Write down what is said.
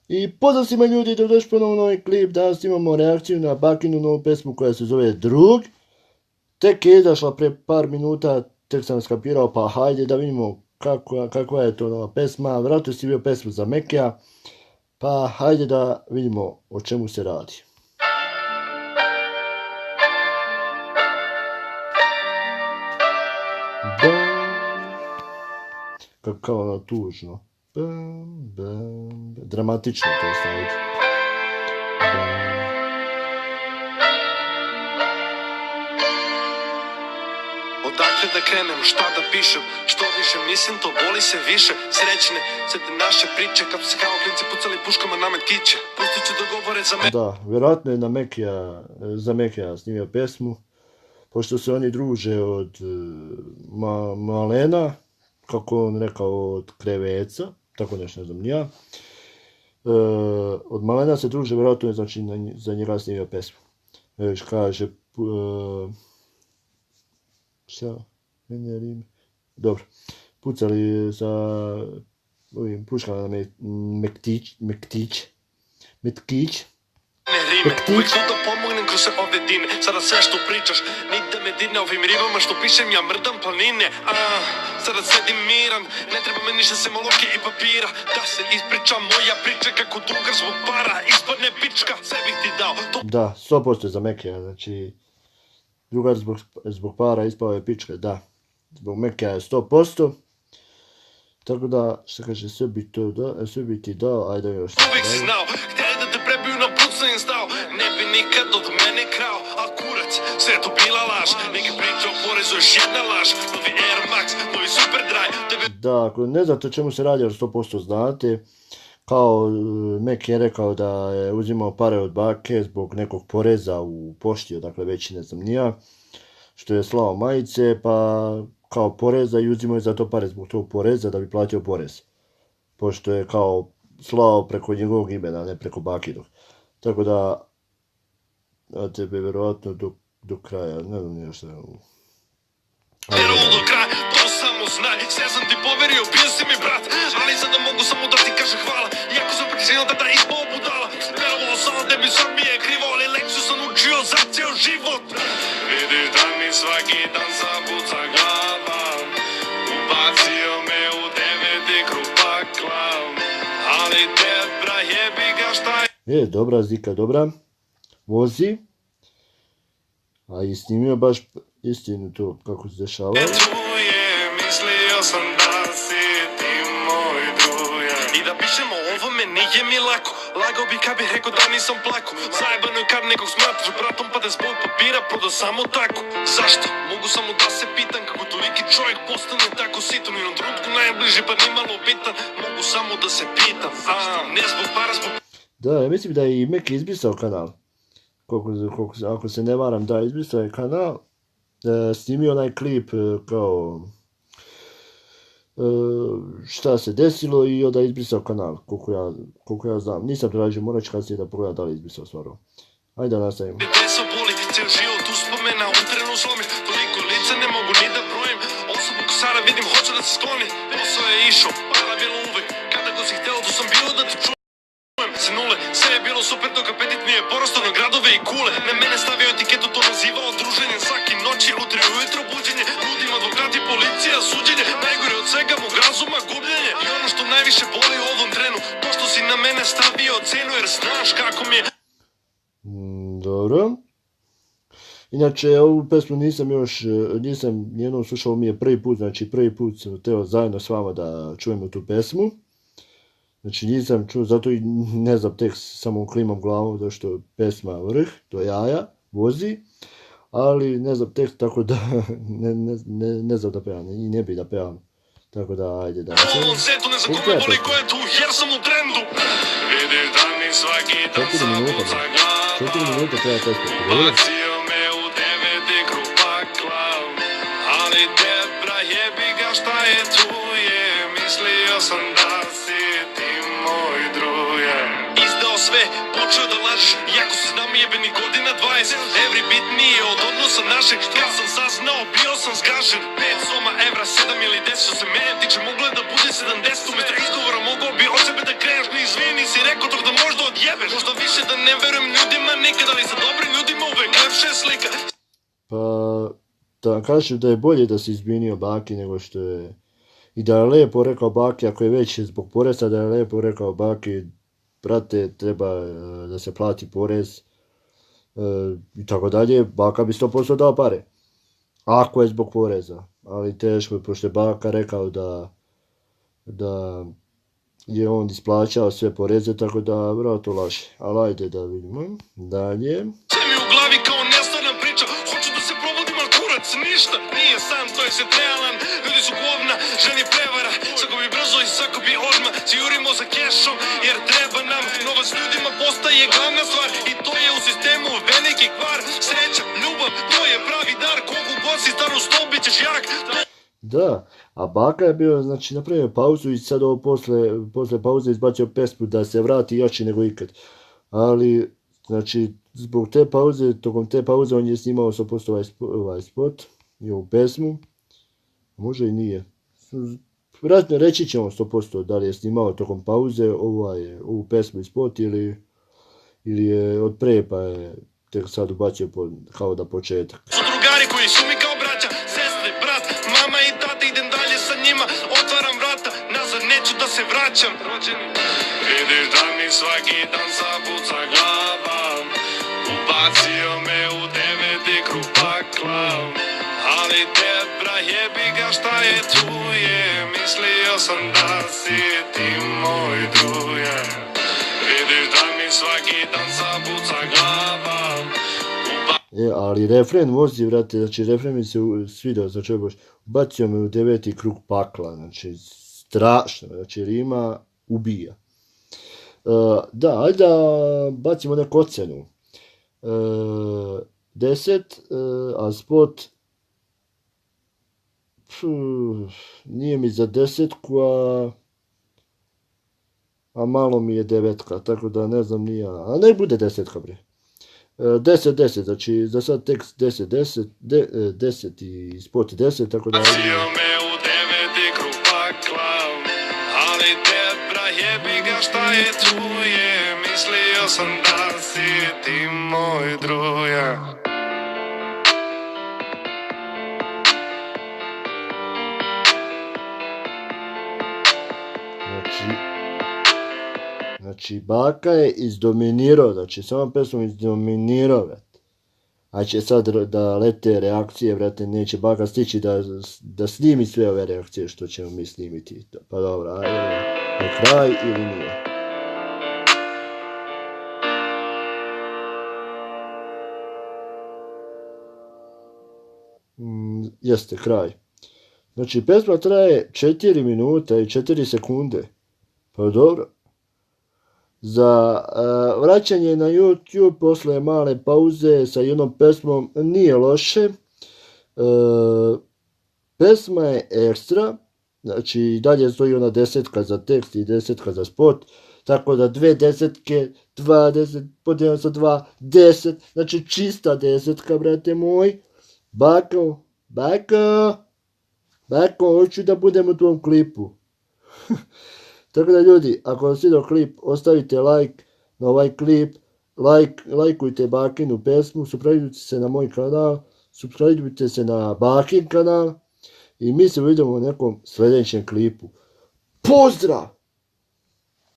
I pozdrav svima ljudi, da došli ponovno novi klip. Danas imamo reakciju na Bakinu novu pesmu koja se zove Drug. Tek je izašla pre par minuta, tek sam skapirao, pa hajde da vidimo kakva je to nova pesma. Vjerojatno si bio pesmu za Mekija, pa hajde da vidimo o čemu se radi. Kako ono tužno. Dramatično to je staviti. Odakle da krenem, šta da pišem, što više mislim to boli se više. Srećne sve te naše priče, kad su se kao klinci pucali puškama na metkiće. Pustit ću dogovore za me. Da, vjerojatno je za Mekija snimio pesmu, pošto se oni druže od malena, kako on rekao, od kreveca, tako nešto ne znam ni ja. Od malena se druže, vjerojatno je znači za njega snimio pesmu. Još kaže, šta? Dobro, pucali sa ovim puškama na metkić. Uvijek ću da pomognem kroz sve ove dine. Sada sve što pričaš, nigde me dirne ovim ribama što pišem, ja mrdam planine. Sada sedim miran, ne treba me ništa sem olovke i papira. Da se ispriča moja priča kako drugar zbog para ispadne pička. Sve bih ti dao to... Da, 100% za Mekija, znači drugar zbog para ispao je pička, da. Zbog Mekija je 100%. Tako da, što kaže, sve bi ti dao, ajde još. Uvijek si znao, htjeli da te prebiju na put sam im stao. Ne bi nikad od mene krao, a kurac, sve je to bila laž. Neke priče o porezu, još jedna laž. Novi Air Max, novi Superdrive, tebe... Da, ako ne znate o čemu se radi, jer 100% znate, kao Mek je rekao da je uzimao pare od bake zbog nekog poreza u pošti, odakle već ne znam nija, što je slao majice, pa kao poreza i uzimao je za to pare zbog tog poreza da bi platio porez. Pošto je kao slao preko njegovog imena, ne preko bakinog. Tako da, a tebe vjerojatno do kraja, ne znam nije što je ovo. do kraja, to samo znaj, sve sam ti poverio, bio si mi brat, ali sada mogu samo da ti kažem hvala, iako sam pričinio da ispao budala, verovalo sam da bi sam mi je krivo, ali lekciju sam učio za cijel život. Vidiš da mi svaki dan zabuca glava, ubacio me u 9. krug pakla, ali tebra jebi ga šta je... Dobra zika, dobra, vozi, a i snimio baš istinu to kako se dešava. Mislio sam da si ti moj druja. I da pišemo ovome nije mi lako. Lagao bi kad bih rekao da nisam plako. Zajebano je kad nekog smatraš bratom pa da zbog papira prodao samo tako. Zašto? Mogu samo da se pitam kako toliki čovjek postane tako sitan. U jednom trenutku najbliži pa nimalo bitan. Mogu samo da se pitam. Ne zbog para, zbog... Da, ja mislim da je i Mek izbrisao kanal. Ako se ne varam, da, izbrisao je kanal. Snimio onaj klip kao šta se desilo i onda izbrisao kanal, koliko ja znam. Nisam tražio, morat ću kasnije da pogledam da li izbrisao stvarno. Ajde da nastavimo. Desa boli, cel život uspomena, u trenu slomiš, toliko lica ne mogu ni da brojim. Osobu ko Sara vidim, hoću da se skloni. Posao je išao, para bilo uvek, kada god si htjela, tu sam bio da te čujem. Se nule, sve je bilo super dok apetit mi je porastao na gradove i kule. Na mene stavio etiketu, to nazivao druženjem. Svaki noći, u 3 ujutro buđenje. Ludim advokati, policija, suđenje. Najgore od svega mog razuma, gubljenje. I ono što najviše boli u ovom trenu, to što si na mene stavio cenu, jer znaš kako mi je... Dobro. Inače, ovu pesmu nisam nijednom slušao, mi je prvi put, znači prvi put sam teo zajedno s vama da čujemo tu pesmu. Znači nisam čuo, zato i ne znam tekst, samo klimam glavom, zašto pesma vrh, to je jaja, vozi, ali ne znam tekst, tako da ne znam da pevam, i ne bi da pevam, tako da ajde da... U ovom setu ne znam kome boli ko je tu, jer sam u trendu. Vidiš da mi svaki dan zabuca glava, 4 minuta treba pesma. Bacio me u 9. krug pakla, ali tebra jebi ga šta je tu je, mislio sam da si ti moj druje. Izdao sve, počeo da lažeš, jako si nam jebeni godina 20. Evri bitniji od odnosa našeg, kad sam saznao, bio sam zgažen. 5 soma evra, 7 ili 10, što se mene tiče, moglo je da bude 70. Umesto izgovora mogao bi od sebe da kreneš niz izvini, si rekao tog da možda odjebeš. Možda više da ne verujem ljudima nikad, ali sa dobrim ljudima uvek lepše je slika. Pa, da kažem da je bolje da si izvinio baki nego što je... I da je lijepo rekao baki, ako je već zbog poreza, da je lijepo rekao baki, brate, treba da se plati porez i tako dalje, baka bi 100% dao pare. Ako je zbog poreza, ali teško je, pošto je baka rekao da je on isplaćao sve poreze, tako da vjerojatno laže. Ali ajde da vidimo dalje. Sve mi u glavi kao nestvarna priča, hoću da se probudim, al kurac ništa nije sam, to je sve realan. Ljudi su govna, ženi prevara, svako bi brzo i svako bi odmah. Si jurimo za kešom, jer treba nam. Novac ljudima postaje glavna stvar i to je u sistemu veliki kvar. Sreća, ljubav, to je pravi dar, kogu god si staru stol, bit ćeš jak. Da, a baka je bio, znači, napravio pauzu i sad ovo posle pauze izbacio pesmu da se vrati jači nego ikad. Ali, znači, zbog te pauze, tokom te pauze on je snimao 100% ovaj spot i ovu pesmu. Može i nije. Vjerojatno reći ćemo 100% da li je snimao tokom pauze ovu pesmu i spot ili je od pre pa je tek sad ubacio kao da početak. Su drugari koji su mi kao braća, sestre, brat, mama i tata, idem dalje sa njima, otvaram vrata, nazad neću da se vraćam. Rođeni. Vidiš da mi svaki dan zabuca glava, ubacio me u 9. krug pakla, ali debra jebi ga šta je tu je, mislio sam da si ti moj druje. Vidiš da mi svaki dan zabuca glava. Ali refren vozi, vrate, znači refren mi se svidao, znači ubacio me u 9. krug pakla, znači strašno, znači rima ubija. Da, ajde da bacimo neku ocenu. 10, a spot nije mi za 10, a malo mi je 9, tako da ne znam ni ja, a ne bude 10 bre. 10, znači za sad tekst 10 i spot 10, tako da... Bacio me u 9. krug pakla, ali debra jebi ga šta je tu je, mislio sam da si ti moj druje. Znači, baka je izdominirao, znači, samo pesmom izdominirao, vrati. A će sad da lete reakcije, vrati, neće baka stići da snimi sve ove reakcije što ćemo mi snimiti. Pa dobro, ajde, je kraj ili nije? Jeste, kraj. Znači, pesma traje 4 minuta i 4 sekunde. Pa dobro. Za vraćanje na YouTube posle male pauze sa jednom pesmom nije loše. Pesma je ekstra, znači dalje stoji ona 10 za tekst i 10 za spot, tako da 2 desetke, 20, podijeljeno sa 2, 10, znači čista 10, brate moj. Bako, hoću da budem u tvom klipu. Tako da ljudi, ako vam svidio klip, ostavite like na ovaj klip, lajkujte bakinu pesmu, subscribeujte se na moj kanal, subscribeujte se na bakin kanal i mi se vidimo u nekom sljedećem klipu. Pozdrav!